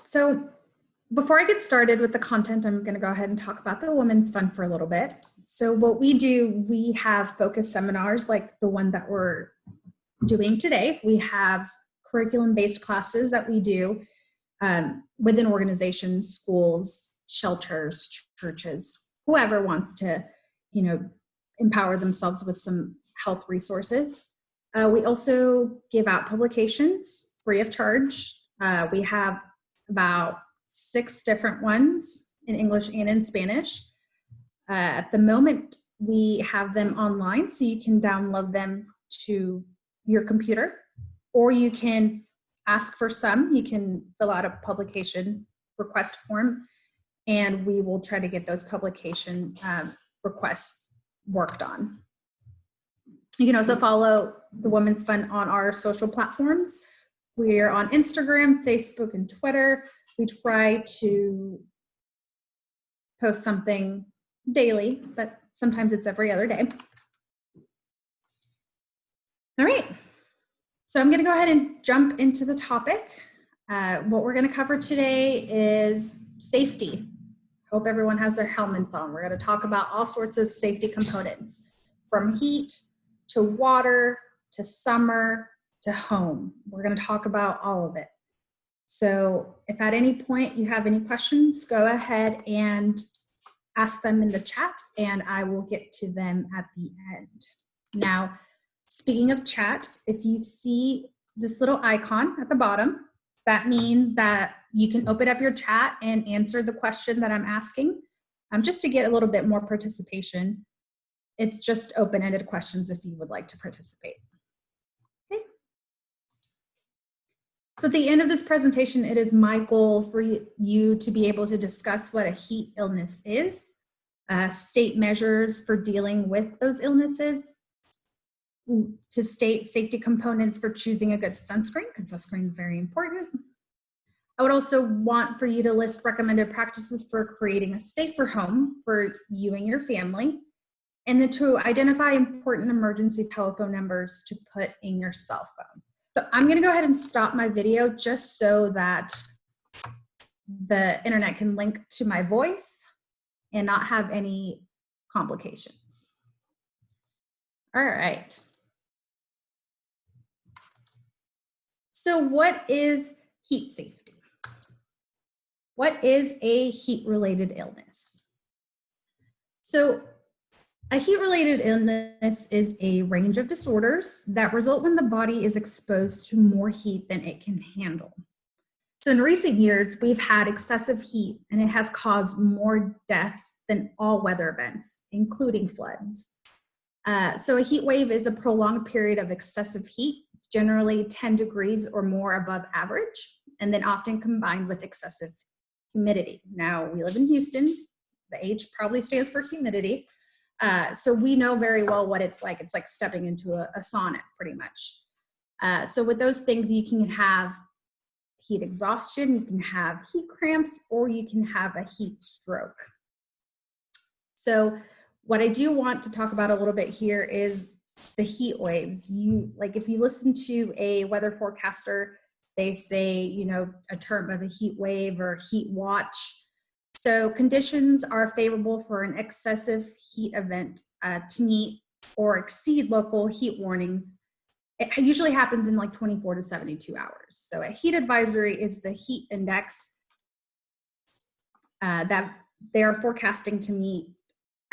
So before I get started with the content, I'm going to go ahead and talk about the Women's Fund for a little bit. So what we do, we have focus seminars like the one that we're doing today. We have curriculum-based classes that we do within organizations, schools, shelters, churches, whoever wants to, empower themselves with some health resources. We also give out publications free of charge. We have about 6 different ones in English and in Spanish. At the moment, we have them online, so you can download them to your computer, or you can ask for some. You can fill out a publication request form, and we will try to get those publication requests worked on. You can also follow the Women's Fund on our social platforms. We're on Instagram, Facebook, and Twitter. We try to post something daily, but sometimes it's every other day. All right, so I'm gonna go ahead and jump into the topic. What we're gonna cover today is safety. Hope everyone has their helmets on. We're gonna talk about all sorts of safety components, from heat to water to summer to home. We're gonna talk about all of it. So if at any point you have any questions, go ahead and ask them in the chat and I will get to them at the end. Now, speaking of chat, if you see this little icon at the bottom, that means that you can open up your chat and answer the question that I'm asking, just to get a little bit more participation. It's just open-ended questions if you would like to participate. Okay. So at the end of this presentation, it is my goal for you to be able to discuss what a heat illness is, state measures for dealing with those illnesses, to state safety components for choosing a good sunscreen, because sunscreen is very important. I would also want for you to list recommended practices for creating a safer home for you and your family, and then to identify important emergency telephone numbers to put in your cell phone. So I'm gonna go ahead and stop my video just so that the internet can link to my voice and not have any complications. All right. So what is heat safety? What is a heat-related illness? So a heat-related illness is a range of disorders that result when the body is exposed to more heat than it can handle. So in recent years, we've had excessive heat, and it has caused more deaths than all weather events, including floods. So a heat wave is a prolonged period of excessive heat, generally 10 degrees or more above average, and then often combined with excessive humidity. Now, we live in Houston. The H probably stands for humidity. So we know very well what it's like. It's like stepping into a sauna, pretty much. So with those things, you can have heat exhaustion, you can have heat cramps, or you can have a heat stroke. So what I do want to talk about a little bit here is the heat waves. If you listen to a weather forecaster, they say, a term of a heat wave or heat watch. So conditions are favorable for an excessive heat event to meet or exceed local heat warnings. It usually happens in like 24 to 72 hours. So a heat advisory is the heat index that they are forecasting to meet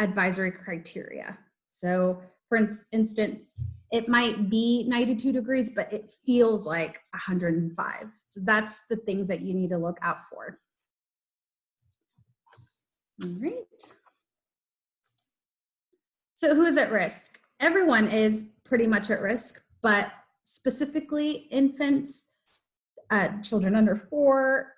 advisory criteria. So for instance, it might be 92 degrees, but it feels like 105. So that's the things that you need to look out for. All right. So who is at risk? Everyone is pretty much at risk, but specifically infants, children under 4,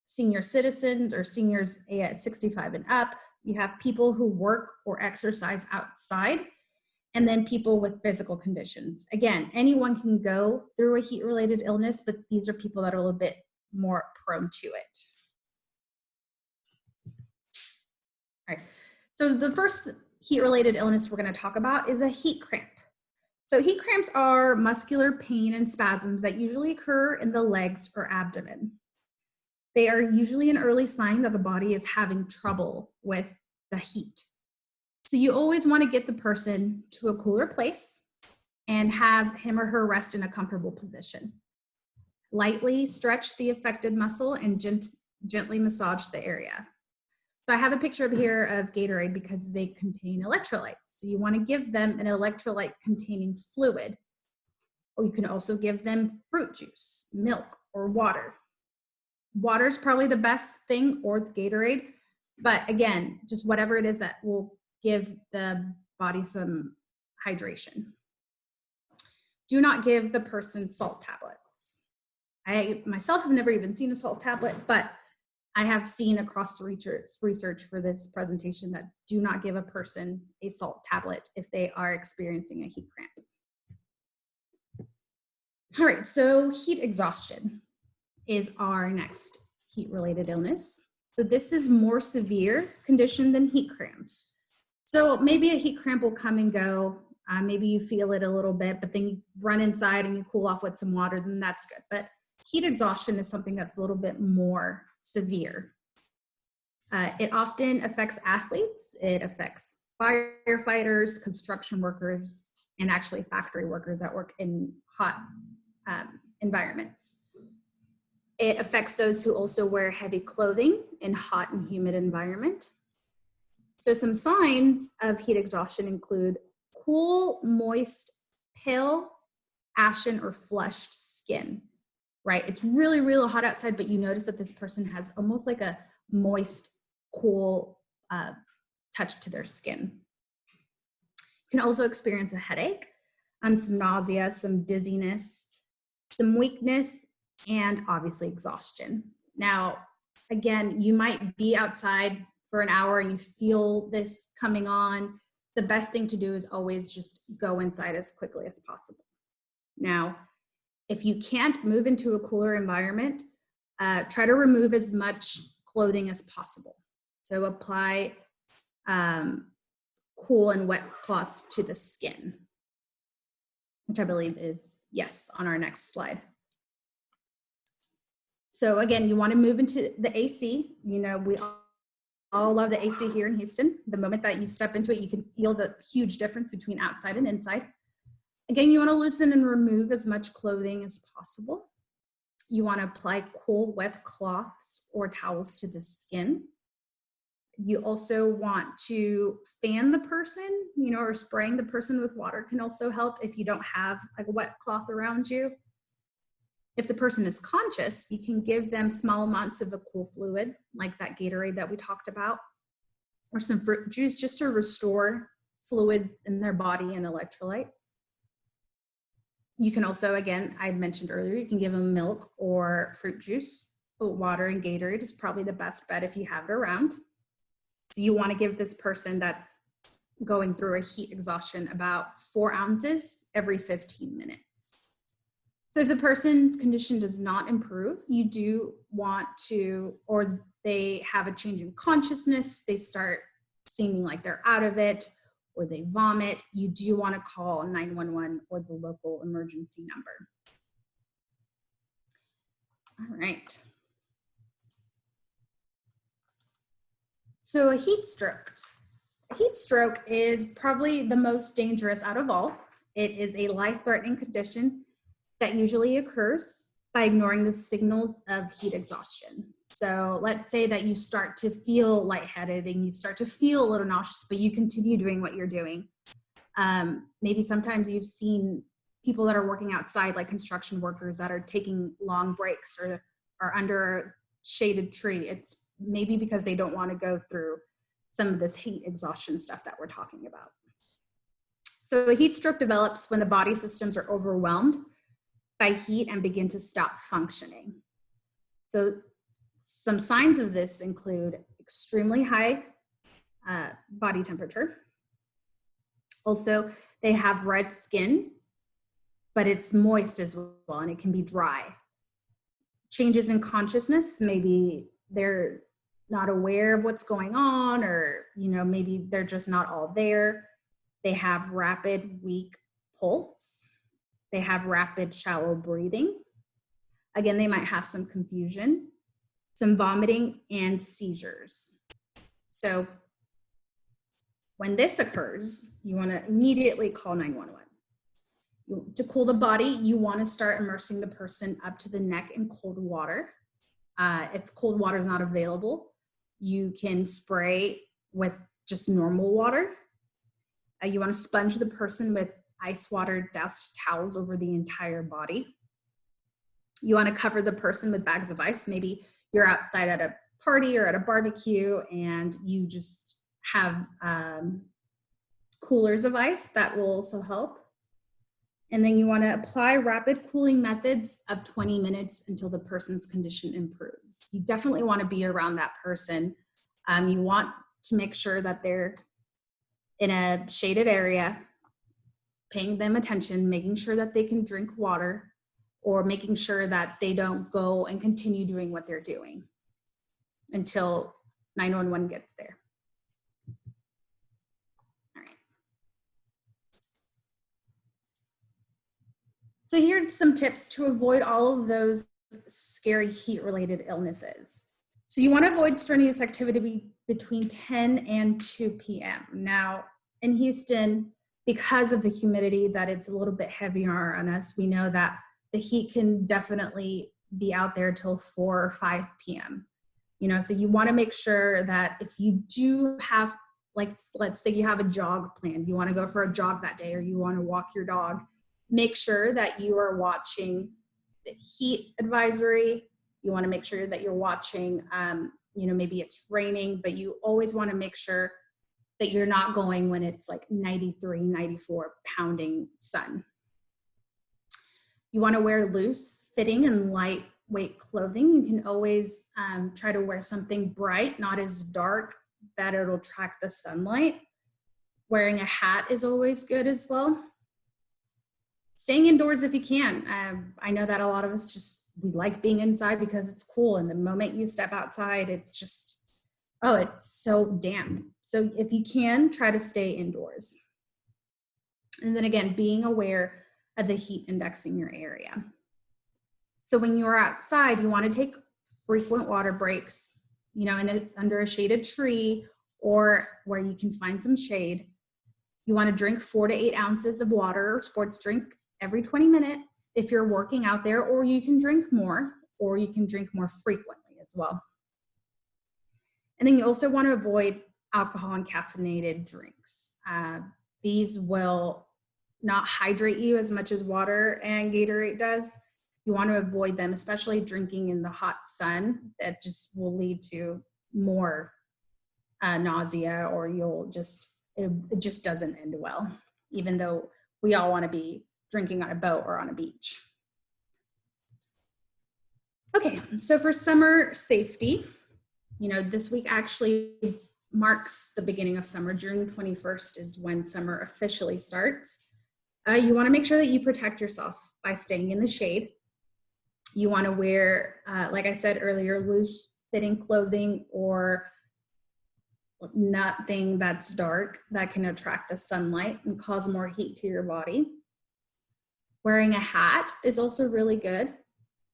senior citizens or seniors at 65 and up. You have people who work or exercise outside, and then people with physical conditions. Again, anyone can go through a heat-related illness, but these are people that are a little bit more prone to it. All right, so the first heat-related illness we're gonna talk about is a heat cramp. So heat cramps are muscular pain and spasms that usually occur in the legs or abdomen. They are usually an early sign that the body is having trouble with the heat. So you always want to get the person to a cooler place and have him or her rest in a comfortable position. Lightly stretch the affected muscle and gently massage the area. So I have a picture here of Gatorade because they contain electrolytes. So you want to give them an electrolyte containing fluid, or you can also give them fruit juice, milk, or water. Water is probably the best thing, or the Gatorade, but again, just whatever it is that will give the body some hydration. Do not give the person salt tablets. I myself have never even seen a salt tablet, but I have seen across the research for this presentation that do not give a person a salt tablet if they are experiencing a heat cramp. All right, so heat exhaustion is our next heat-related illness. So this is more severe condition than heat cramps. So maybe a heat cramp will come and go. Maybe you feel it a little bit, but then you run inside and you cool off with some water, then that's good. But heat exhaustion is something that's a little bit more severe. It often affects athletes. It affects firefighters, construction workers, and actually factory workers that work in hot environments. It affects those who also wear heavy clothing in hot and humid environment. So some signs of heat exhaustion include cool, moist, pale, ashen, or flushed skin, right? It's really, really hot outside, but you notice that this person has almost like a moist, cool touch to their skin. You can also experience a headache, some nausea, some dizziness, some weakness, and obviously exhaustion. Now, again, you might be outside for an hour and you feel this coming on. The best thing to do is always just go inside as quickly as possible. Now, if you can't move into a cooler environment, try to remove as much clothing as possible. So apply cool and wet cloths to the skin, which I believe is, yes, on our next slide. So again, you want to move into the AC. You know, we all love the AC here in Houston. The moment that you step into it, you can feel the huge difference between outside and inside. Again, you want to loosen and remove as much clothing as possible. You want to apply cool, wet cloths or towels to the skin. You also want to fan the person, you know, or spraying the person with water can also help if you don't have like a wet cloth around you. If the person is conscious, you can give them small amounts of a cool fluid, like that Gatorade that we talked about, or some fruit juice just to restore fluid in their body and electrolytes. You can also, again, I mentioned earlier, you can give them milk or fruit juice, but water and Gatorade is probably the best bet if you have it around. So you want to give this person that's going through a heat exhaustion about 4 ounces every 15 minutes. So if the person's condition does not improve, you do want to, or they have a change in consciousness, they start seeming like they're out of it, or they vomit, you do want to call 911 or the local emergency number. All right. So a heat stroke. A heat stroke is probably the most dangerous out of all. It is a life-threatening condition that usually occurs by ignoring the signals of heat exhaustion. So let's say that you start to feel lightheaded and you start to feel a little nauseous, but you continue doing what you're doing. Maybe sometimes you've seen people that are working outside, like construction workers that are taking long breaks or are under a shaded tree. It's maybe because they don't want to go through some of this heat exhaustion stuff that we're talking about. So a heat stroke develops when the body systems are overwhelmed by heat and begin to stop functioning. So some signs of this include extremely high body temperature. Also, they have red skin, but it's moist as well, and it can be dry. Changes in consciousness, maybe they're not aware of what's going on, or maybe they're just not all there. They have rapid, weak pulse. They have rapid, shallow breathing. Again, they might have some confusion. some vomiting, and seizures. So when this occurs, you want to immediately call 911. To cool the body, you want to start immersing the person up to the neck in cold water. If cold water is not available, you can spray with just normal water. You want to sponge the person with ice water doused towels over the entire body. You want to cover the person with bags of ice. Maybe you're outside at a party or at a barbecue and you just have coolers of ice. That will also help. And then you want to apply rapid cooling methods of 20 minutes until the person's condition improves. You definitely want to be around that person. You want to make sure that they're in a shaded area, paying them attention, making sure that they can drink water, or making sure that they don't go and continue doing what they're doing until 911 gets there. All right. So here's some tips to avoid all of those scary heat-related illnesses. So you want to avoid strenuous activity between 10 and 2 p.m. Now, in Houston, because of the humidity that it's a little bit heavier on us, we know that the heat can definitely be out there till 4 or 5 p.m. You know, so you want to make sure that if you do have, like, let's say you have a jog planned, you want to go for a jog that day, or you want to walk your dog, make sure that you are watching the heat advisory. You want to make sure that you're watching, you know, maybe it's raining, but you always want to make sure that you're not going when it's like 93, 94 pounding sun. You want to wear loose fitting and lightweight clothing. You can always try to wear something bright, not as dark that it'll track the sunlight. Wearing a hat is always good as well. Staying indoors if you can. I know that a lot of us we like being inside because it's cool, and the moment you step outside, it's just, oh, it's so damp. So if you can, try to stay indoors. And then again, being aware of the heat index in your area. So when you're outside, you want to take frequent water breaks, you know, under a shaded tree or where you can find some shade. You want to drink 4 to 8 ounces of water or sports drink every 20 minutes if you're working out there, or you can drink more, or you can drink more frequently as well. And then you also want to avoid alcohol and caffeinated drinks. These will not hydrate you as much as water and Gatorade does. You want to avoid them, especially drinking in the hot sun. That just will lead to more nausea, or it just doesn't end well, even though we all want to be drinking on a boat or on a beach. Okay, so for summer safety, you know, this week actually marks the beginning of summer. June 21st is when summer officially starts. You want to make sure that you protect yourself by staying in the shade. You want to wear, like I said earlier, loose fitting clothing or nothing that's dark that can attract the sunlight and cause more heat to your body. Wearing a hat is also really good.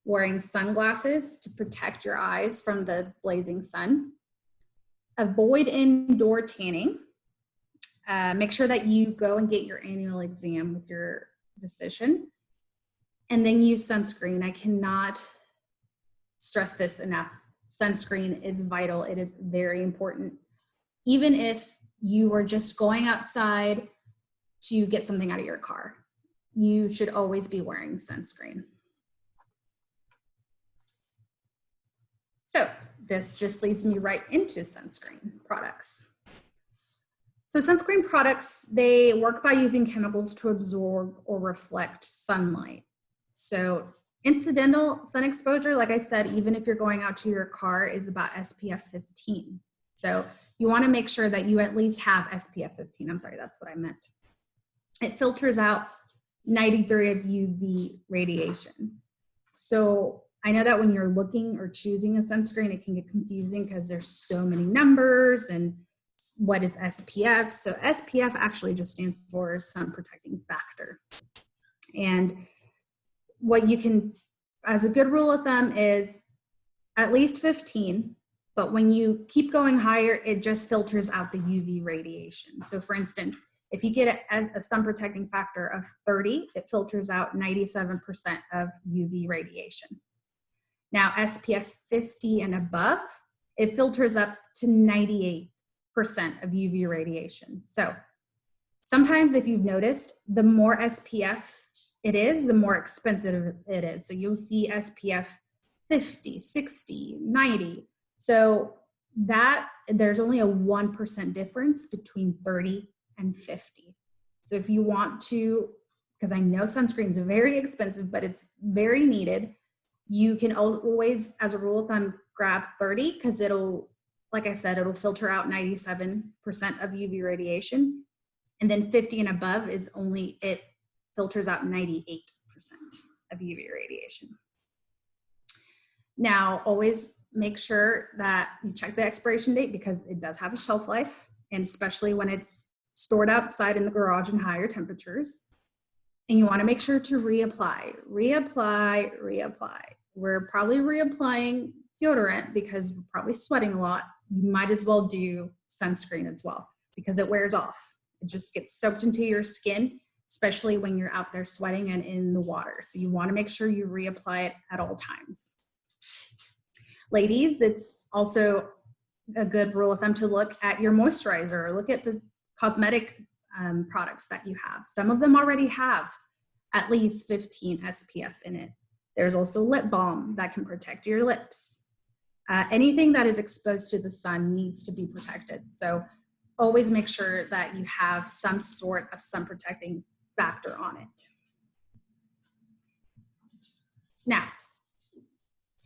Wearing sunglasses to protect your eyes from the blazing sun. Avoid indoor tanning. Make sure that you go and get your annual exam with your physician. And then use sunscreen. I cannot stress this enough. Sunscreen is vital. It is very important. Even if you are just going outside to get something out of your car, you should always be wearing sunscreen. So this just leads me right into sunscreen products. So sunscreen products, they work by using chemicals to absorb or reflect sunlight. So incidental sun exposure, like I said, even if you're going out to your car, is about SPF 15. So you want to make sure that you at least have SPF 15. I'm sorry, that's what I meant. It filters out 93 of UV radiation. So I know that when you're looking or choosing a sunscreen, it can get confusing because there's so many numbers and what is SPF. So SPF actually just stands for sun protecting factor. And what you can, as a good rule of thumb, is at least 15. But when you keep going higher, it just filters out the UV radiation. So for instance, if you get a sun protecting factor of 30, it filters out 97% of UV radiation. Now, SPF 50 and above, it filters up to 98% of UV radiation. So sometimes if you've noticed, the more SPF it is, the more expensive it is. So you'll see SPF 50, 60, 90. So that there's only a 1% difference between 30 and 50. So if you want to, because I know sunscreen is very expensive, but it's very needed, you can always, as a rule of thumb, grab 30 because it'll, like I said, it'll filter out 97% of UV radiation. And then 50 and above is only, it filters out 98% of UV radiation. Now, always make sure that you check the expiration date because it does have a shelf life, and especially when it's stored outside in the garage in higher temperatures. And you want to make sure to reapply. We're probably reapplying deodorant because we're probably sweating a lot. You might as well do sunscreen as well because it wears off. It just gets soaked into your skin, especially when you're out there sweating and in the water. So you want to make sure you reapply it at all times. Ladies, it's also a good rule of thumb to look at your moisturizer or look at the cosmetic products that you have. Some of them already have at least 15 SPF in it. There's also lip balm that can protect your lips. Anything that is exposed to the sun needs to be protected. So always make sure that you have some sort of sun protecting factor on it. Now,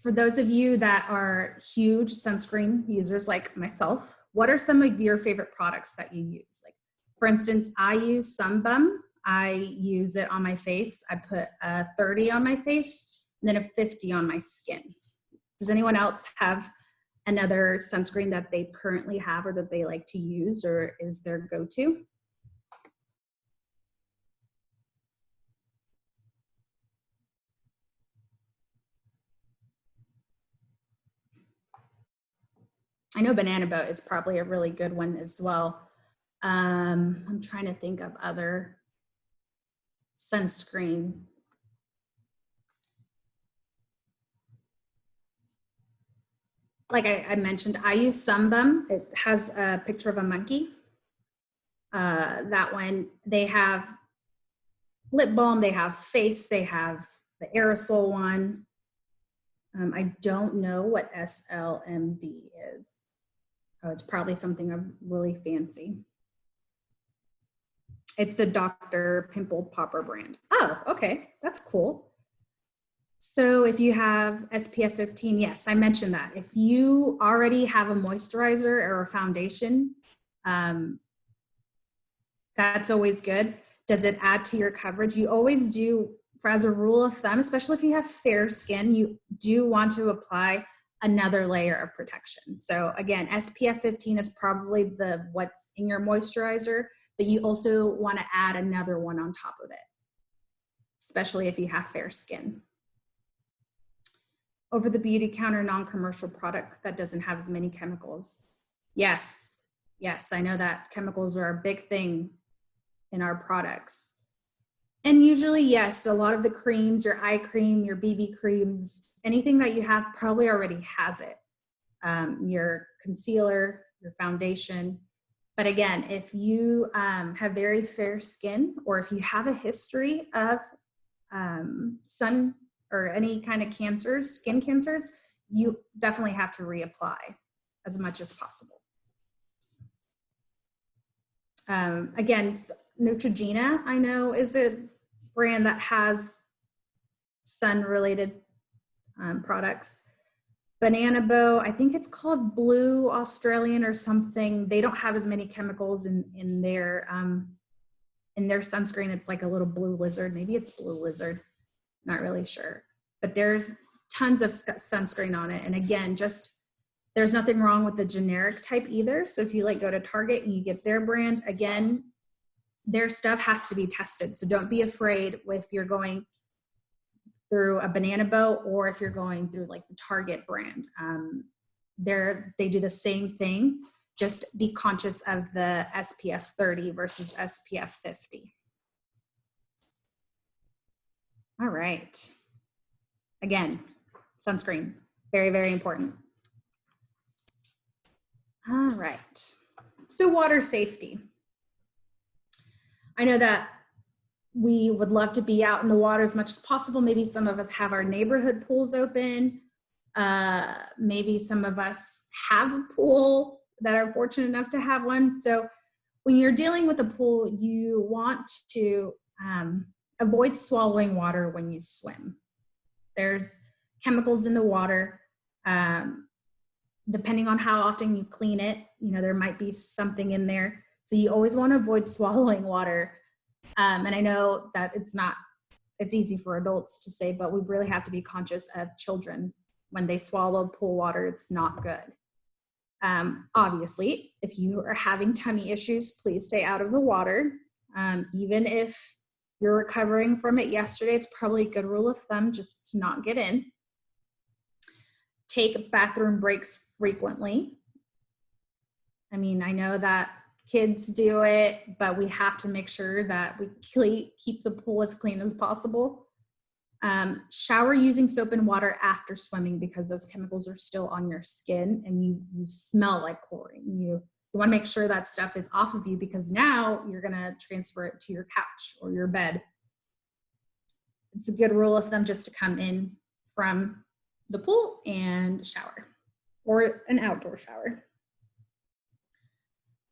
for those of you that are huge sunscreen users like myself, what are some of your favorite products that you use? Like, for instance, I use Sunbum. I use it on my face. I put a 30 on my face and then a 50 on my skin. Does anyone else have another sunscreen that they currently have or that they like to use or is their go-to? I know Banana Boat is probably a really good one as well. I'm trying to think of other sunscreen. Like I mentioned, I use Sunbum. It has a picture of a monkey. That one, they have lip balm, they have face, they have the aerosol one. I don't know what SLMD is. Oh, it's probably something really fancy. It's the Dr. Pimple Popper brand. Oh, okay, that's cool. So if you have SPF 15, yes, I mentioned that. If you already have a moisturizer or a foundation, that's always good. Does it add to your coverage? You always do, as a rule of thumb, especially if you have fair skin, you do want to apply another layer of protection. So again, SPF 15 is probably what's in your moisturizer, but you also want to add another one on top of it, especially if you have fair skin. Over the beauty counter non-commercial product that doesn't have as many chemicals. Yes, I know that chemicals are a big thing in our products. And usually, yes, a lot of the creams, your eye cream, your BB creams, anything that you have probably already has it. Your concealer, your foundation. But again, if you have very fair skin or if you have a history of sun or any kind of cancers, skin cancers, you definitely have to reapply as much as possible. Again, Neutrogena, I know, is a brand that has sun-related products. Banana Boat, I think it's called Blue Australian or something. They don't have as many chemicals in their sunscreen. It's like a little blue lizard. Maybe it's blue lizard. Not really sure. But there's tons of sunscreen on it. And again, there's nothing wrong with the generic type either. So if you go to Target and you get their brand, again, their stuff has to be tested. So don't be afraid if you're going through a Banana Boat, or if you're going through like the Target brand, they do the same thing. Just be conscious of the SPF 30 versus SPF 50. All right. Again, sunscreen, very, very important. All right. So water safety. I know that we would love to be out in the water as much as possible. Maybe some of us have our neighborhood pools open. Maybe some of us have a pool that are fortunate enough to have one. So when you're dealing with a pool, you want to avoid swallowing water when you swim. There's chemicals in the water. Depending on how often you clean it, you know, there might be something in there. So you always want to avoid swallowing water. And I know that it's easy for adults to say, but we really have to be conscious of children. When they swallow pool water, it's not good. Obviously, if you are having tummy issues, please stay out of the water. Even if you're recovering from it yesterday, it's probably a good rule of thumb just to not get in. Take bathroom breaks frequently. I mean, I know that kids do it, but we have to make sure that we keep the pool as clean as possible. Shower using soap and water after swimming, because those chemicals are still on your skin and you smell like chlorine. You want to make sure that stuff is off of you, because now you're going to transfer it to your couch or your bed. It's a good rule of thumb just to come in from the pool and shower, or an outdoor shower.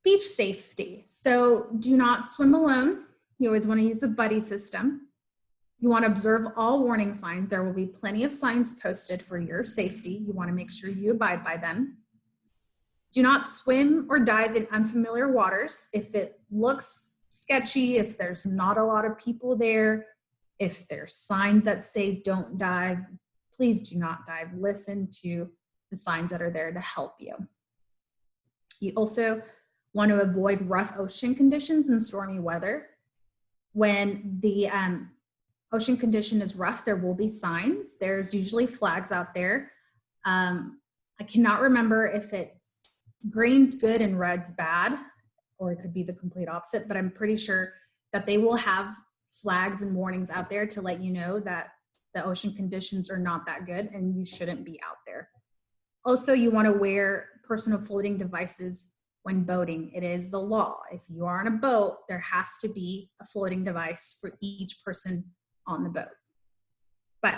Beach safety. So do not swim alone. You always want to use the buddy system. You want to observe all warning signs. There will be plenty of signs posted for your safety. You want to make sure you abide by them. Do not swim or dive in unfamiliar waters. If it looks sketchy, if there's not a lot of people there, if there's signs that say don't dive, please do not dive. Listen to the signs that are there to help you. You also want to avoid rough ocean conditions and stormy weather. When the ocean condition is rough, there will be signs. There's usually flags out there. I cannot remember if it's green's good and red's bad, or it could be the complete opposite, but I'm pretty sure that they will have flags and warnings out there to let you know that the ocean conditions are not that good and you shouldn't be out there. Also, you want to wear personal floating devices when boating. It is the law. If you are on a boat, there has to be a floating device for each person on the boat. But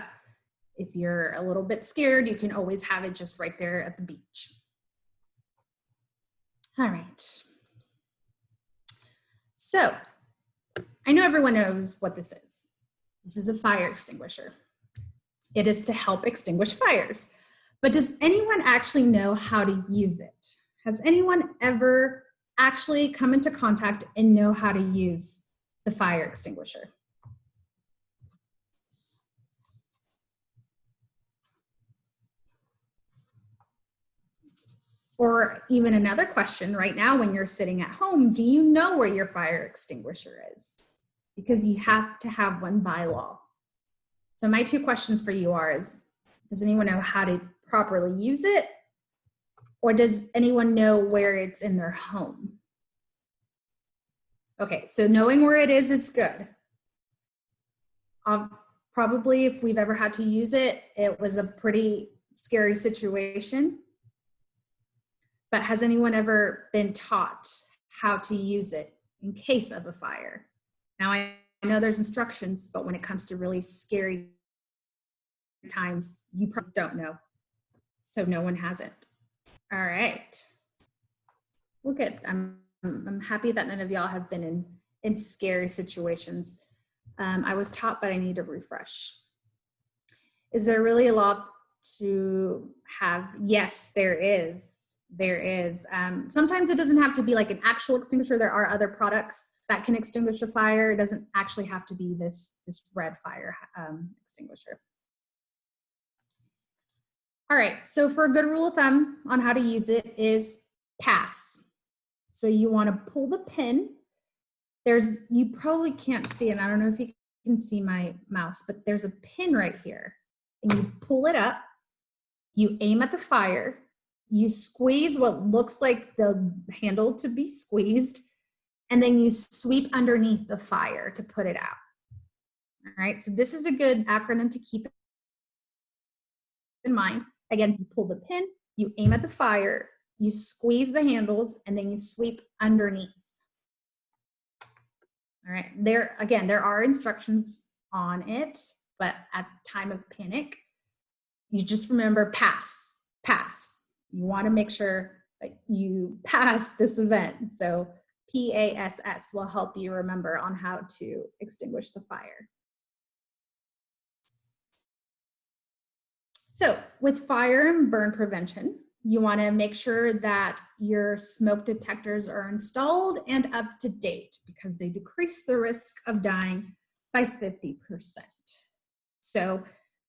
if you're a little bit scared, you can always have it just right there at the beach. All right. So I know everyone knows what this is. This is a fire extinguisher. It is to help extinguish fires. But does anyone actually know how to use it? Has anyone ever actually come into contact and know how to use the fire extinguisher? Or even another question right now, when you're sitting at home, do you know where your fire extinguisher is? Because you have to have one by law. So my two questions for you are, does anyone know how to properly use it? Or does anyone know where it's in their home? Okay, so knowing where it is good. Probably if we've ever had to use it, it was a pretty scary situation. But has anyone ever been taught how to use it in case of a fire? Now, I know there's instructions, but when it comes to really scary times, you probably don't know. So no one has it. All right. Well, good. I'm happy that none of y'all have been in scary situations. I was taught, but I need a refresh. Is there really a lot to have? Yes, there is. There is. Sometimes it doesn't have to be like an actual extinguisher. There are other products that can extinguish a fire. It doesn't actually have to be this red fire extinguisher. All right, so for a good rule of thumb on how to use it is pass. So you want to pull the pin. You probably can't see it. I don't know if you can see my mouse, but there's a pin right here. And you pull it up, you aim at the fire, you squeeze what looks like the handle to be squeezed, and then you sweep underneath the fire to put it out. All right, so this is a good acronym to keep in mind. Again, you pull the pin, you aim at the fire, you squeeze the handles, and then you sweep underneath. All right, there are instructions on it, but at time of panic, you just remember pass, pass. You want to make sure that you pass this event. So PASS will help you remember on how to extinguish the fire. So with fire and burn prevention, you want to make sure that your smoke detectors are installed and up to date because they decrease the risk of dying by 50%. So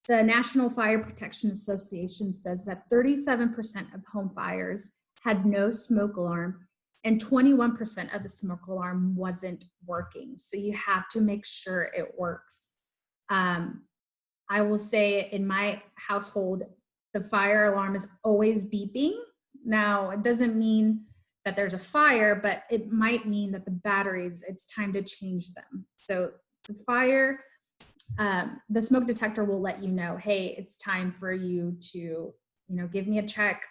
the National Fire Protection Association says that 37% of home fires had no smoke alarm and 21% of the smoke alarm wasn't working. So you have to make sure it works. I will say in my household, the fire alarm is always beeping. Now, it doesn't mean that there's a fire, but it might mean that the batteries, it's time to change them. So the fire, the smoke detector will let you know, hey, it's time for you to, give me a check.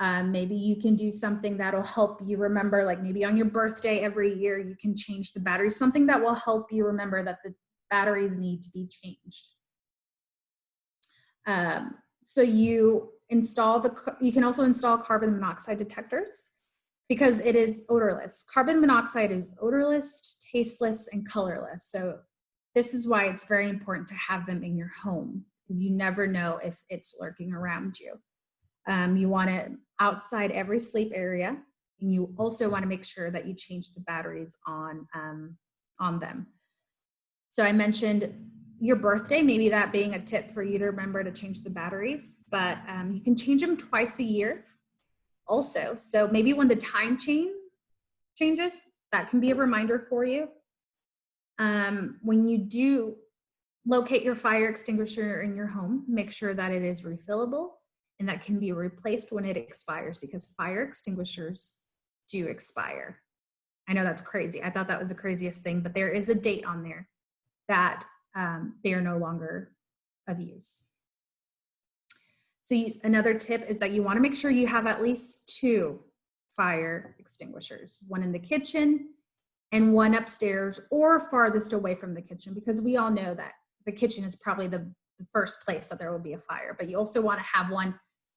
Maybe you can do something that'll help you remember, like maybe on your birthday every year, you can change the batteries, something that will help you remember that the batteries need to be changed. So you can also install carbon monoxide detectors because it is odorless. Carbon monoxide is odorless, tasteless, and colorless. So this is why it's very important to have them in your home because you never know if it's lurking around you. You want it outside every sleep area. And you also want to make sure that you change the batteries on them. So I mentioned your birthday, maybe that being a tip for you to remember to change the batteries, but you can change them twice a year also. So maybe when the time changes, that can be a reminder for you. When you do locate your fire extinguisher in your home, make sure that it is refillable and that can be replaced when it expires because fire extinguishers do expire. I know that's crazy. I thought that was the craziest thing, but there is a date on there that they are no longer of use. So another tip is that you want to make sure you have at least 2 fire extinguishers, one in the kitchen and one upstairs or farthest away from the kitchen, because we all know that the kitchen is probably the first place that there will be a fire, but you also want to have one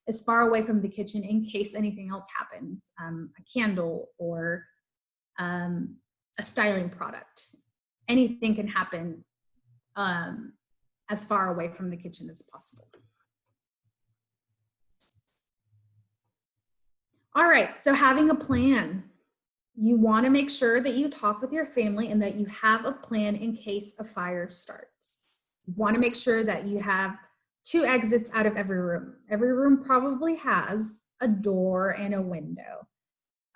as far away from the kitchen in case anything else happens, a candle or a styling product. Anything can happen as far away from the kitchen as possible. All right, so having a plan. You want to make sure that you talk with your family and that you have a plan in case a fire starts. You want to make sure that you have 2 exits out of every room. Every room probably has a door and a window.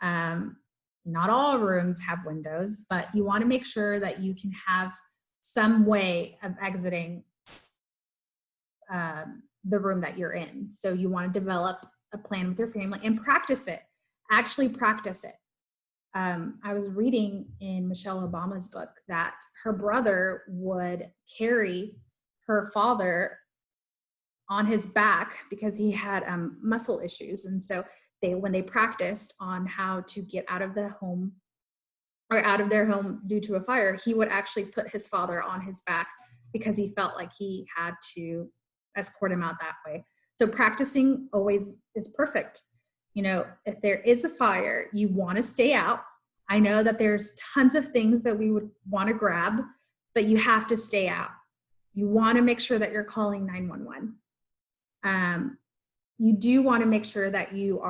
Not all rooms have windows, but you want to make sure that you can have some way of exiting the room that you're in. So you want to develop a plan with your family and practice it. Actually practice it. I was reading in Michelle Obama's book that her brother would carry her father on his back because he had muscle issues. And so when they practiced on how to get out of the home or out of their home due to a fire, he would actually put his father on his back because he felt like he had to escort him out that way. So practicing always is perfect. If there is a fire, you want to stay out. I know that there's tons of things that we would want to grab, but you have to stay out. You want to make sure that you're calling 911. You do want to make sure that you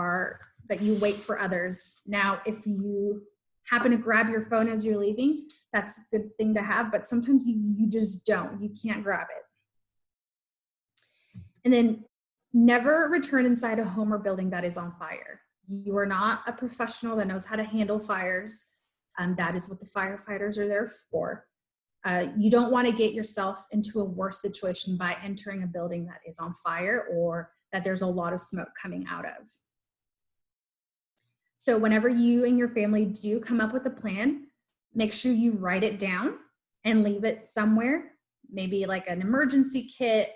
wait for others. Now, if you happen to grab your phone as you're leaving, that's a good thing to have, but sometimes you just don't. You can't grab it. And then never return inside a home or building that is on fire. You are not a professional that knows how to handle fires. That is what the firefighters are there for. You don't want to get yourself into a worse situation by entering a building that is on fire or that there's a lot of smoke coming out of. So whenever you and your family do come up with a plan, make sure you write it down and leave it somewhere, maybe like an emergency kit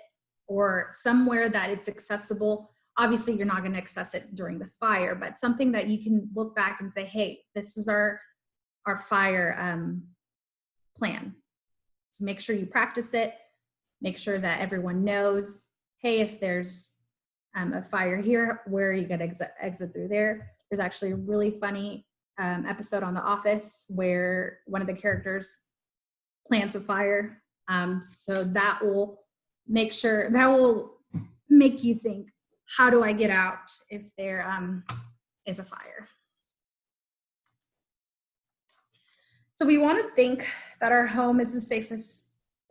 or somewhere that it's accessible. Obviously, you're not going to access it during the fire, but something that you can look back and say, hey, this is our fire plan. So make sure you practice it. Make sure that everyone knows, hey, if there's a fire here, where are you going to exit through there? There's actually a really funny episode on The Office where one of the characters plants a fire. So that will make you think, how do I get out if there is a fire? So we want to think that our home is the safest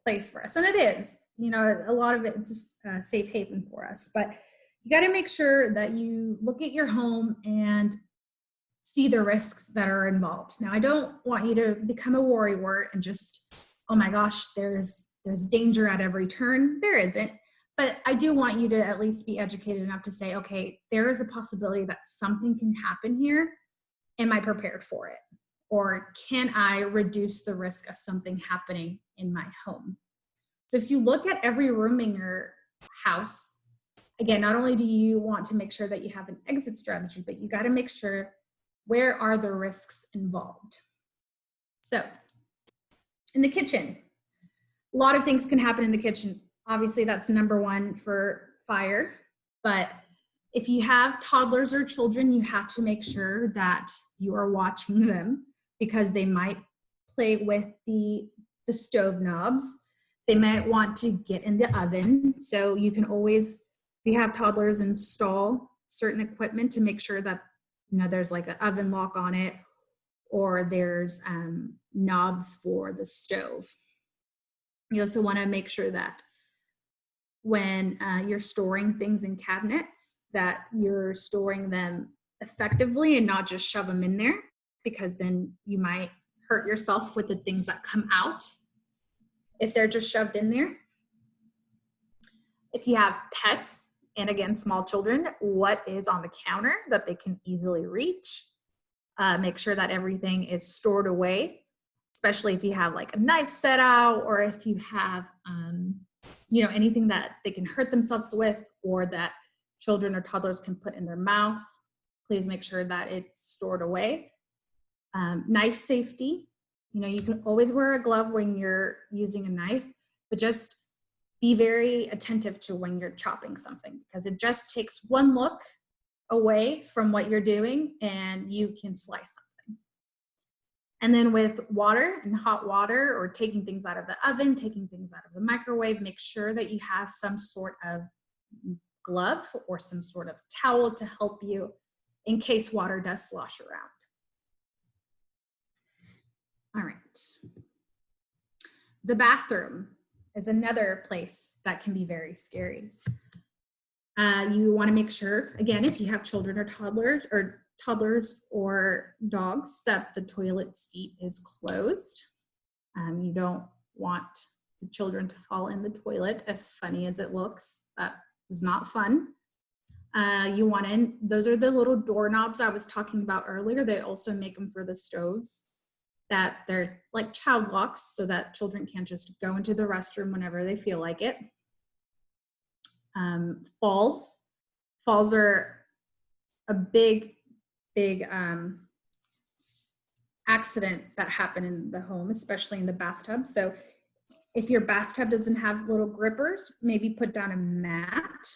place for us. And it is, you know, a lot of it's a safe haven for us, but you got to make sure that you look at your home and see the risks that are involved. Now, I don't want you to become a worrywart and just, oh my gosh, there's danger at every turn. There isn't. But I do want you to at least be educated enough to say, okay, there is a possibility that something can happen here. Am I prepared for it? Or can I reduce the risk of something happening in my home? So if you look at every room in your house, again, not only do you want to make sure that you have an exit strategy, but you got to make sure, where are the risks involved? So in the kitchen, a lot of things can happen in the kitchen. Obviously, that's number one for fire. But if you have toddlers or children, you have to make sure that you are watching them, because they might play with the stove knobs. They might want to get in the oven. So you can always, if you have toddlers, install certain equipment to make sure that, you know, there's like an oven lock on it, or there's knobs for the stove. You also want to make sure that when you're storing things in cabinets, that you're storing them effectively and not just shove them in there, because then you might hurt yourself with the things that come out if they're just shoved in there. If you have pets, and again, small children, what is on the counter that they can easily reach? Make sure that everything is stored away, especially if you have like a knife set out, or if you have, you know, anything that they can hurt themselves with, or that children or toddlers can put in their mouth. Please make sure that it's stored away. Knife safety, you know, you can always wear a glove when you're using a knife, but just be very attentive to when you're chopping something, because it just takes one look away from what you're doing and you can slice something. And then with water and hot water, or taking things out of the oven, taking things out of the microwave, make sure that you have some sort of glove or some sort of towel to help you in case water does slosh around. All right. The bathroom is another place that can be very scary. You want to make sure, again, if you have children or toddlers or dogs, that the toilet seat is closed. You don't want the children to fall in the toilet, as funny as it looks. That is not fun. You want to, those are the little doorknobs I was talking about earlier. They also make them for the stoves, that they're like child locks, so that children can't just go into the restroom whenever they feel like it. Falls are a big accident that happen in the home, especially in the bathtub. So if your bathtub doesn't have little grippers, maybe put down a mat.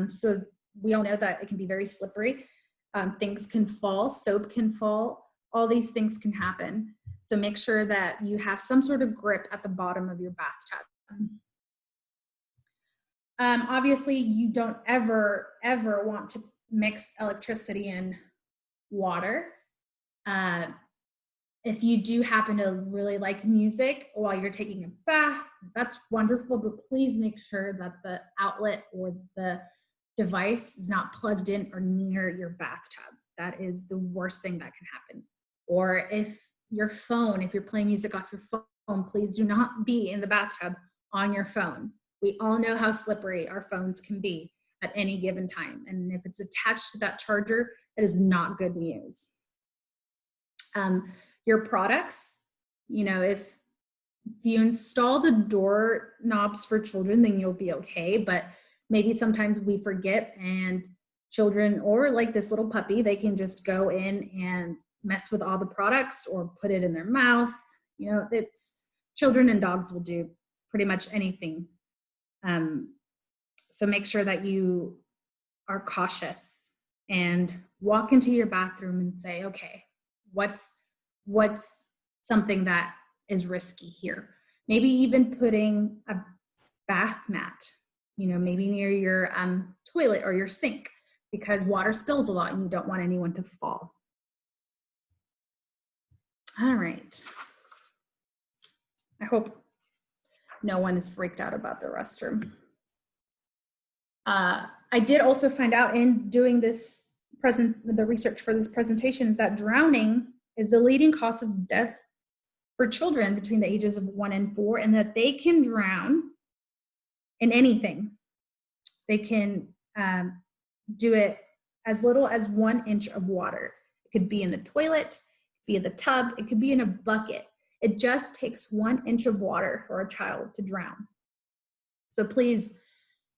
So we all know that it can be very slippery. Things can fall, soap can fall, all these things can happen. So make sure that you have some sort of grip at the bottom of your bathtub. Obviously, you don't ever want to mix electricity and water. If you do happen to really like music while you're taking a bath, that's wonderful, but please make sure that the outlet or the device is not plugged in or near your bathtub. That is the worst thing that can happen. Or if you're playing music off your please do not be in the bathtub on your phone. We all know how slippery our phones can be at any given time. And if it's attached to that charger, that is not good news. Your products, if you install the door knobs for children, then you'll be okay. But maybe sometimes we forget, and children, or like this little puppy, they can just go in and mess with all the products or put it in their mouth. Children and dogs will do pretty much anything. So make sure that you are cautious and walk into your bathroom and say, okay, what's something that is risky here? Maybe even putting a bath mat, maybe near your toilet or your sink, because water spills a lot and you don't want anyone to fall. All right. I hope no one is freaked out about the restroom. I did also find out in doing the research for this presentation is that drowning is the leading cause of death for children between the ages of 1 and 4, and that they can drown in anything. They can do it as little as 1 inch of water. It could be in the toilet, it could be in the tub, it could be in a bucket. It just takes 1 inch of water for a child to drown. So please,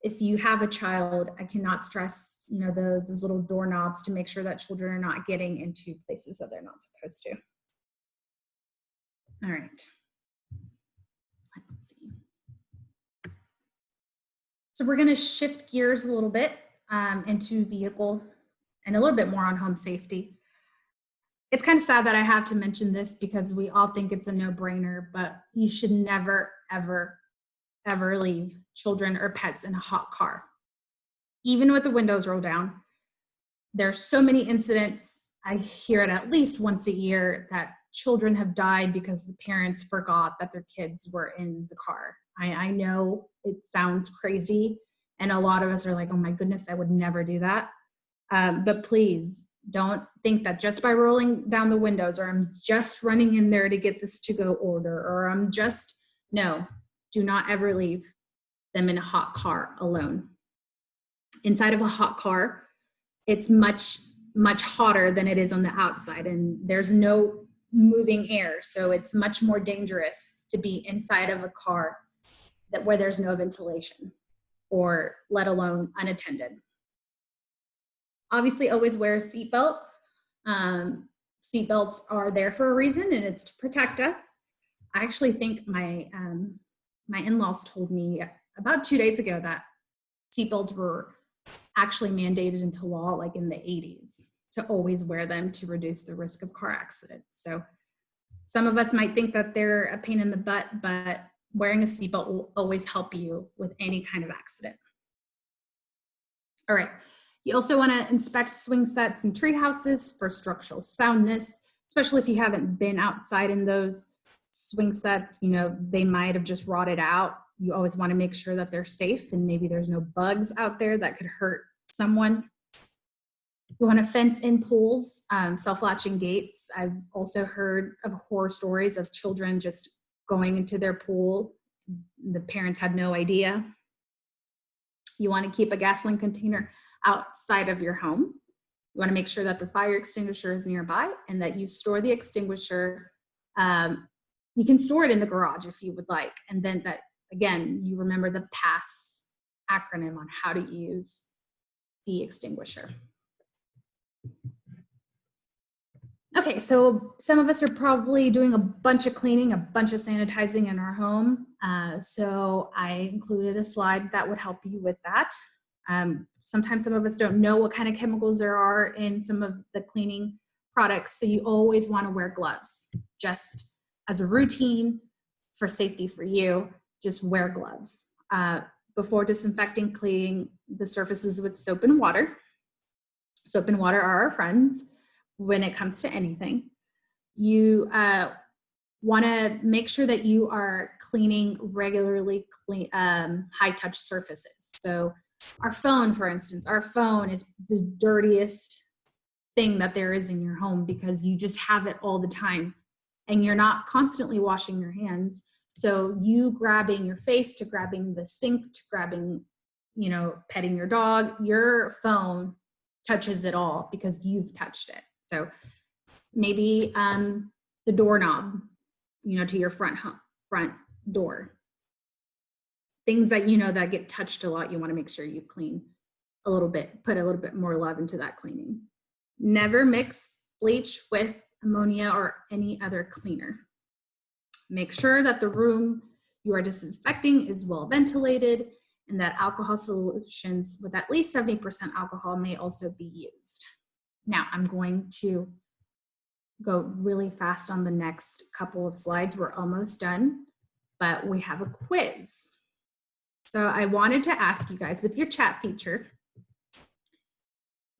if you have a child, I cannot stress, those little doorknobs to make sure that children are not getting into places that they're not supposed to. All right. Let's see. So we're going to shift gears a little bit into vehicle and a little bit more on home safety. It's kind of sad that I have to mention this because we all think it's a no-brainer, but you should never, ever, ever leave children or pets in a hot car. Even with the windows rolled down, there's so many incidents. I hear it at least once a year that children have died because the parents forgot that their kids were in the car. I know it sounds crazy, and a lot of us are like, oh my goodness, I would never do that. But please don't think that just by rolling down the windows, or I'm just running in there to get this to-go order, or no, do not ever leave them in a hot car alone. Inside of a hot car, it's much, much hotter than it is on the outside, and there's no moving air. So it's much more dangerous to be inside of a car where there's no ventilation, or let alone unattended. Obviously, always wear a seatbelt. Seatbelts are there for a reason, and it's to protect us. I actually think my in-laws told me about 2 days ago that seatbelts were actually mandated into law like in the 80s, to always wear them to reduce the risk of car accidents. So some of us might think that they're a pain in the butt, but wearing a seatbelt will always help you with any kind of accident. All right. You also want to inspect swing sets and tree houses for structural soundness, especially if you haven't been outside in those swing sets. They might have just rotted out. You always want to make sure that they're safe and maybe there's no bugs out there that could hurt someone. You want to fence in pools, self-latching gates. I've also heard of horror stories of children just going into their pool. The parents had no idea. You want to keep a gasoline container outside of your home. You want to make sure that the fire extinguisher is nearby and that you store the extinguisher. You can store it in the garage if you would like. And then that, again, you remember the PASS acronym on how to use the extinguisher. Okay, so some of us are probably doing a bunch of cleaning, a bunch of sanitizing in our home. So I included a slide that would help you with that. Sometimes some of us don't know what kind of chemicals there are in some of the cleaning products. So you always want to wear gloves, just as a routine for safety for you, just wear gloves. Before disinfecting, cleaning the surfaces with soap and water. Soap and water are our friends when it comes to anything. You want to make sure that you are cleaning regularly high-touch surfaces. So our phone, for instance, our phone is the dirtiest thing that there is in your home because you just have it all the time. and you're not constantly washing your hands. So you grabbing your face to grabbing the sink to grabbing, petting your dog, your phone touches it all because you've touched it. So maybe the doorknob, to your front door. Things that that get touched a lot, you want to make sure you clean a little bit, put a little bit more love into that cleaning. Never mix bleach with ammonia or any other cleaner. Make sure that the room you are disinfecting is well ventilated and that alcohol solutions with at least 70% alcohol may also be used. Now I'm going to go really fast on the next couple of slides. We're almost done, but we have a quiz. So I wanted to ask you guys with your chat feature,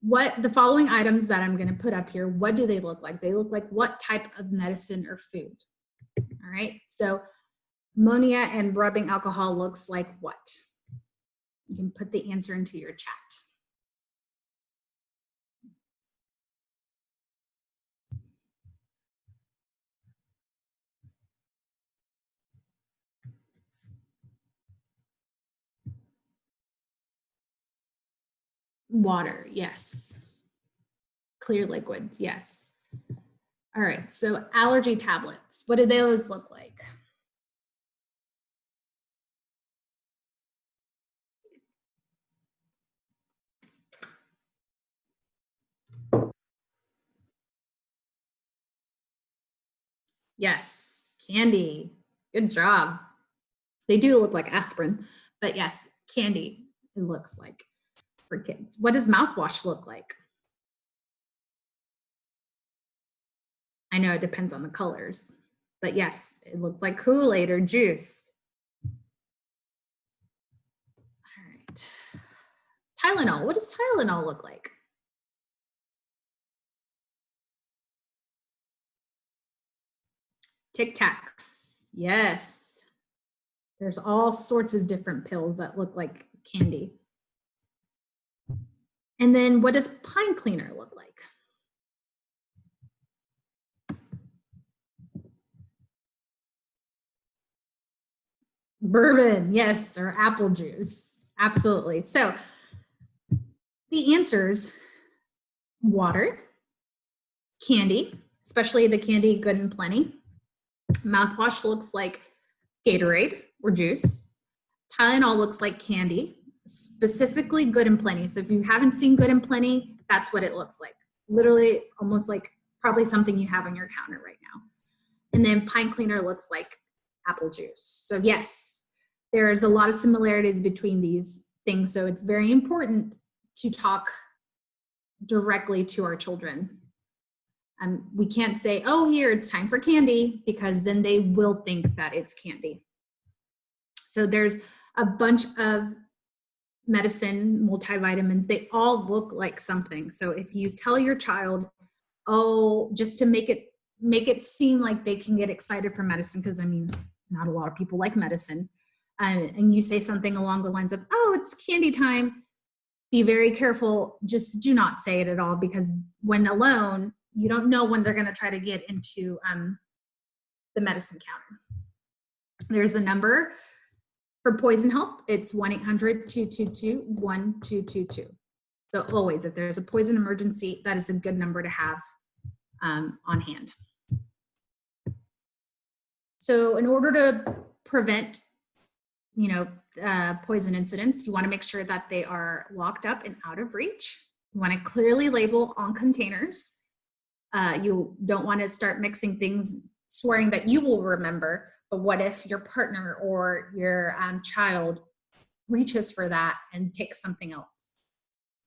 what the following items that I'm going to put up here, what do they look like? They look like what type of medicine or food? All right, so ammonia and rubbing alcohol looks like what? You can put the answer into your chat. Water, yes. Clear liquids, yes. All right, so allergy tablets, what do those look like? Yes, candy, good job. They do look like aspirin, but yes, candy, it looks like for kids. What does mouthwash look like? I know it depends on the colors, but yes, it looks like Kool-Aid or juice. All right. Tylenol, what does Tylenol look like? Tic Tacs, yes. There's all sorts of different pills that look like candy. And then what does pine cleaner look like? Bourbon, yes, or apple juice, absolutely. So the answers, water, candy, especially the candy Good and Plenty. Mouthwash looks like Gatorade or juice. Tylenol looks like candy, specifically Good and Plenty. So if you haven't seen Good and Plenty, that's what it looks like. Literally almost like probably something you have on your counter right now. And then pine cleaner looks like apple juice. So yes, there's a lot of similarities between these things. So it's very important to talk directly to our children. We can't say, oh, here, it's time for candy, because then they will think that it's candy. So there's a bunch of medicine, multivitamins, they all look like something. So if you tell your child, oh, just to make it seem like they can get excited for medicine, because I mean, not a lot of people like medicine, and you say something along the lines of, oh, it's candy time, be very careful. Just do not say it at all, because when alone, you don't know when they're going to try to get into the medicine counter. There's a number for poison help. It's 1-800-222-1222. So always, if there's a poison emergency, that is a good number to have on hand. So in order to prevent, poison incidents, you want to make sure that they are locked up and out of reach. You want to clearly label on containers. You don't want to start mixing things, swearing that you will remember, but what if your partner or your child reaches for that and takes something else?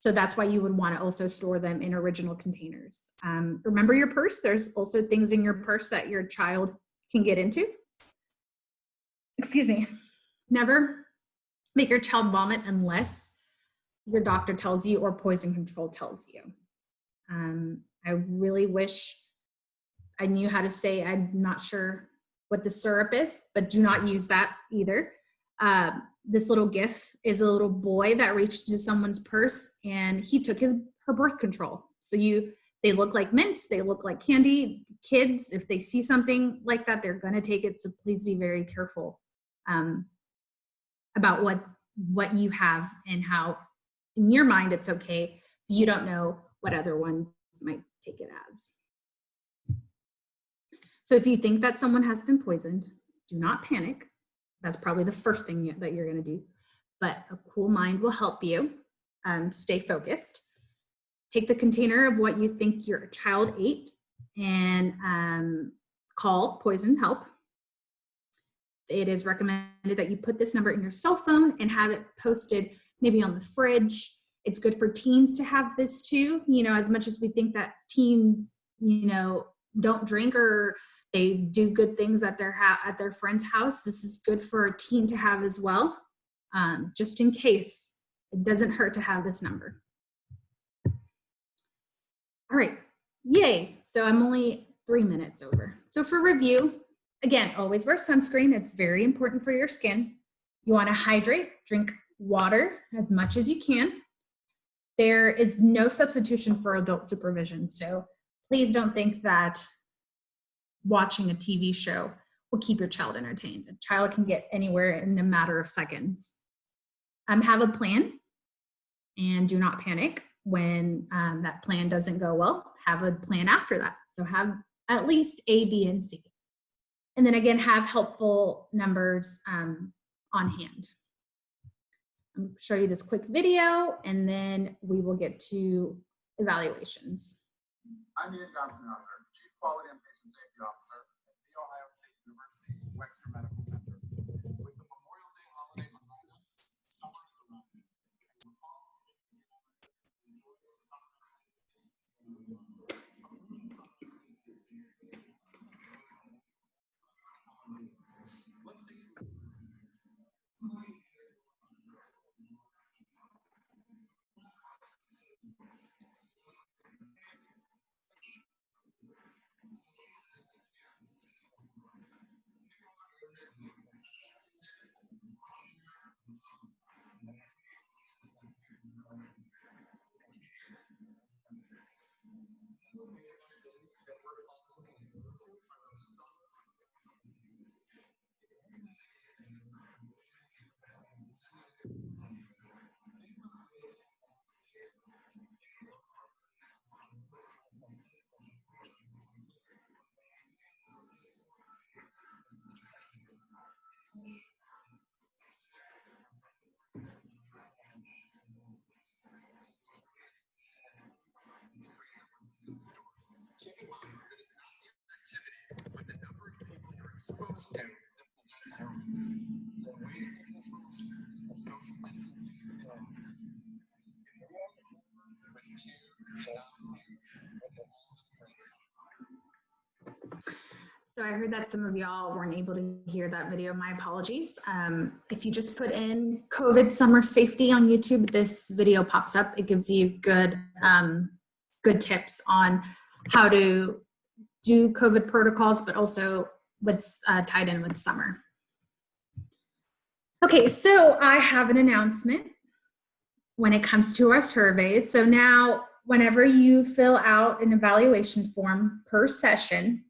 So that's why you would want to also store them in original containers. Remember your purse. There's also things in your purse that your child can get into. Excuse me. Never make your child vomit unless your doctor tells you or poison control tells you. I really wish I knew how to say, I'm not sure what the syrup is, but do not use that either. This little GIF is a little boy that reached into someone's purse and he took her birth control. So They look like mints, they look like candy. Kids, if they see something like that, they're gonna take it. So please be very careful about what you have and how in your mind it's okay. You don't know what other ones might take it as. So if you think that someone has been poisoned, do not panic. That's probably the first thing that you're gonna do. But a cool mind will help you stay focused. Take the container of what you think your child ate and call poison help. It is recommended that you put this number in your cell phone and have it posted maybe on the fridge. It's good for teens to have this too. You know, as much as we think that teens, you know, don't drink or they do good things at their friend's house, this is good for a teen to have as well. Just in case, it doesn't hurt to have this number. All right, yay. So I'm only 3 minutes over. So for review, again, always wear sunscreen. It's very important for your skin. You want to hydrate, drink water as much as you can. There is no substitution for adult supervision. So please don't think that watching a TV show will keep your child entertained. A child can get anywhere in a matter of seconds. Have a plan and do not panic when that plan doesn't go well. Have a plan after that. So have at least A, B, and C. And then again, have helpful numbers on hand. I'll show you this quick video and then we will get to evaluations. I'm Ian Gonfenhauser, Chief Quality and Patient Safety Officer at The Ohio State University Wexner Medical Center. With the Memorial Day holiday behind us, summer is around you. And we're all enjoy the summer. Let's take some. Keep in mind that it's not the activity, but the number of people you're exposed to that presents your risk. The way to control that is the social distancing and if you're with two and not few, we'll all have place. So I heard that some of y'all weren't able to hear that video. My apologies. If you just put in COVID summer safety on YouTube, this video pops up. It gives you good tips on how to do COVID protocols, but also what's tied in with summer. Okay, so I have an announcement when it comes to our surveys. So now, whenever you fill out an evaluation form per session,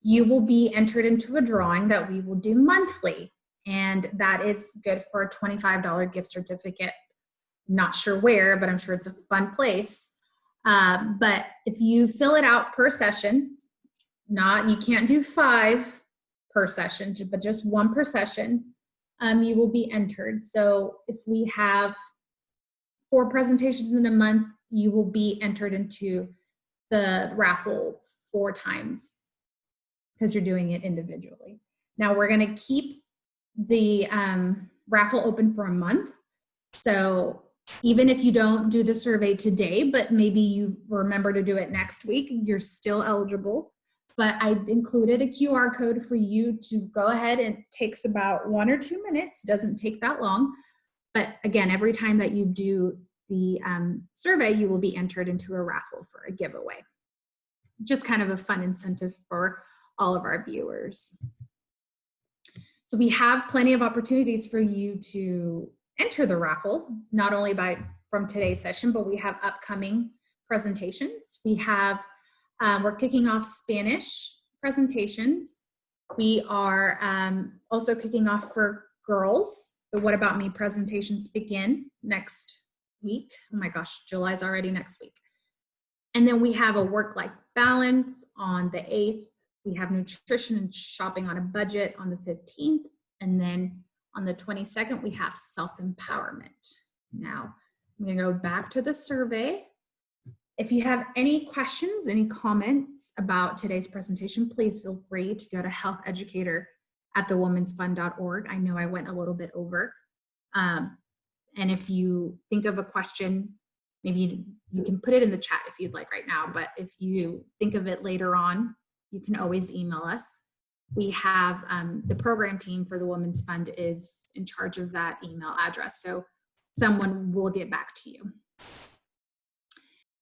you will be entered into a drawing that we will do monthly. And that is good for a $25 gift certificate. Not sure where, but I'm sure it's a fun place. But if you fill it out per session, you can't do 5 per session, but just 1 per session, you will be entered. So if we have 4 presentations in a month, you will be entered into the raffle 4 times because you're doing it individually. Now we're gonna keep the raffle open for a month. So even if you don't do the survey today, but maybe you remember to do it next week, you're still eligible. But I included a QR code for you to go ahead. It takes about 1 or 2 minutes, doesn't take that long. But again, every time that you do the survey, you will be entered into a raffle for a giveaway. Just kind of a fun incentive for all of our viewers. So we have plenty of opportunities for you to enter the raffle, not only from today's session, but we have upcoming presentations. We have We're kicking off Spanish presentations. We are also kicking off for girls. The What About Me presentations begin next week. Oh my gosh, July's already next week. And then we have a work-life balance on the 8th. We have nutrition and shopping on a budget on the 15th. And then on the 22nd, we have self-empowerment. Now, I'm gonna go back to the survey. If you have any questions, any comments about today's presentation, please feel free to go to healtheducator@thewomensfund.org. I know I went a little bit over. And if you think of a question, maybe you can put it in the chat if you'd like right now, but if you think of it later on, you can always email us. We have the program team for the Women's Fund is in charge of that email address, so someone will get back to you.